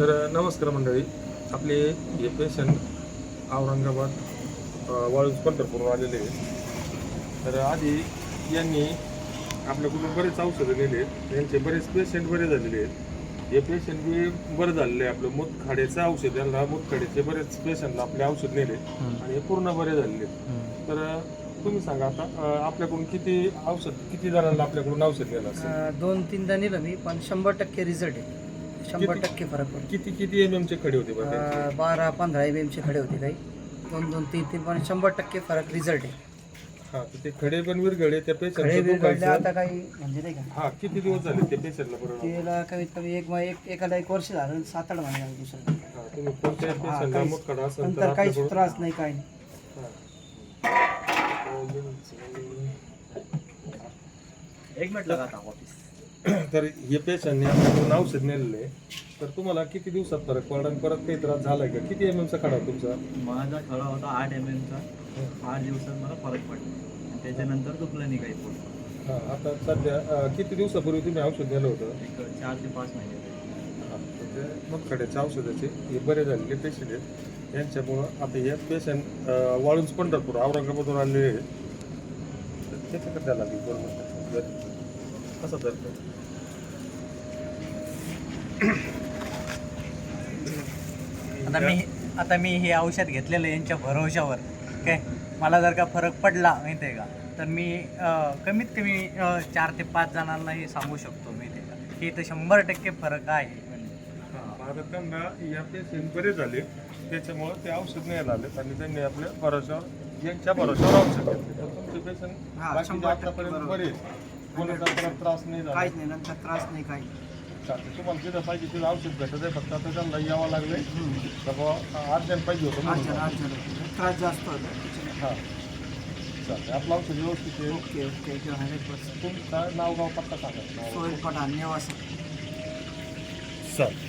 तर नमस्कार मंडळी. आपले हे पेशंट औरंगाबाद वाळूज पंढरपूर आलेले आहेत. तर आधी यांनी आपल्याकडून बरेच औषधं नेले. यांचे बरेच पेशंट बरे झालेले आहेत. हे पेशंट बी बरं झालेले आहे. आपलं मूतखड्याचं औषध, यांना मूतखड्याचे बरेच पेशंटला आपले औषध नेले आणि हे पूर्ण बरे झालेले आहेत. तर तुम्ही सांगा आता आपल्याकडून किती जणांना आपल्याकडून औषध नेलं असेल? 2-3दा नेलं मी, पण 100% रिझल्ट आहे. 100% फरक पडतो. किती MM चे खडे होते बरं त्यांचे? 12-15 MM चे खडे होते काही, 2-3 पण 100% फरक रिझल्ट आहे. हा, तर ते खडे पण विरघळले त्या खडे पेशंटला बिरगडले आता काही म्हणजे नाही का. हा, किती दिवस झाले त्या पेशंटला बरोबर? त्याला कमीत कमी एकाला 1 वर्ष झालं, 7-8 महिने झाले दुसरं. हा, तुम्ही कोणत्या पेशंटला मूतखडा असेल तर नंतर काहीच आपल्याकडून त्रास नाही, काही नाही. तर हे पेशंटने आपल्याकडून औषध नेलेले, तर तुम्हाला किती दिवसात फरक पडला आणि परत काही त्रास झालाय का? किती MM चा खडा तुमचा? माझा खडा होता 8 MM चा. 8 दिवसात मला फरक पडला आणि त्याच्यानंतर दुखलं नाही काही पोट. हा, आता सध्या किती दिवसापूर्वी तुम्ही औषध नेलं होतं? एक 4 ते 5 महिने हा, तर ते मग खड्याच्या औषधाचे हे बरे झालेले पेशंट आहेत. यांच्यामुळं आता हे पेशंट वाळूंज पंढरपूर औरंगाबादवर आलेले आहेत. तर त्याच्याकडे द्यायला लागेल बरोबर. कसं धरतो? आता मी हे औषध घेतलेलं आहे यांच्या भरोशावर. काय मला जर का फरक पडला माहिती आहे का, तर मी कमीत कमी 4 ते 5 जणांना हे सांगू शकतो माहिती आहे का, की इथं 100% फरक आहे. आता त्यांना या पेशंट बरे झाले, त्याच्यामुळं ते औषध न्यायला आलेत आणि त्यांनी आपल्या भरोशावर, यांच्या भरोशावर औषध घेतले. तर तुमचे पेशंट बाकी आतापर्यंत बरे आहेत. कोणाचा त्रास नाही झाला? काहीच नाही, नंतर त्रास नाही, काही. चालते. तुम्हाला तिथं पाहिजे तिथं औषध भेटत आहे, फक्त आता त्यांना यावं लागले तर बाबा अर्जंट पाहिजे होतं म्हणून. त्रास जास्त होतो. हां, चालते. आपलं औषध व्यवस्थित आहे. ओके 100%. तुमचं नाव गाव पत्ता सांगा. सोय पठाण नेवासा. चालते.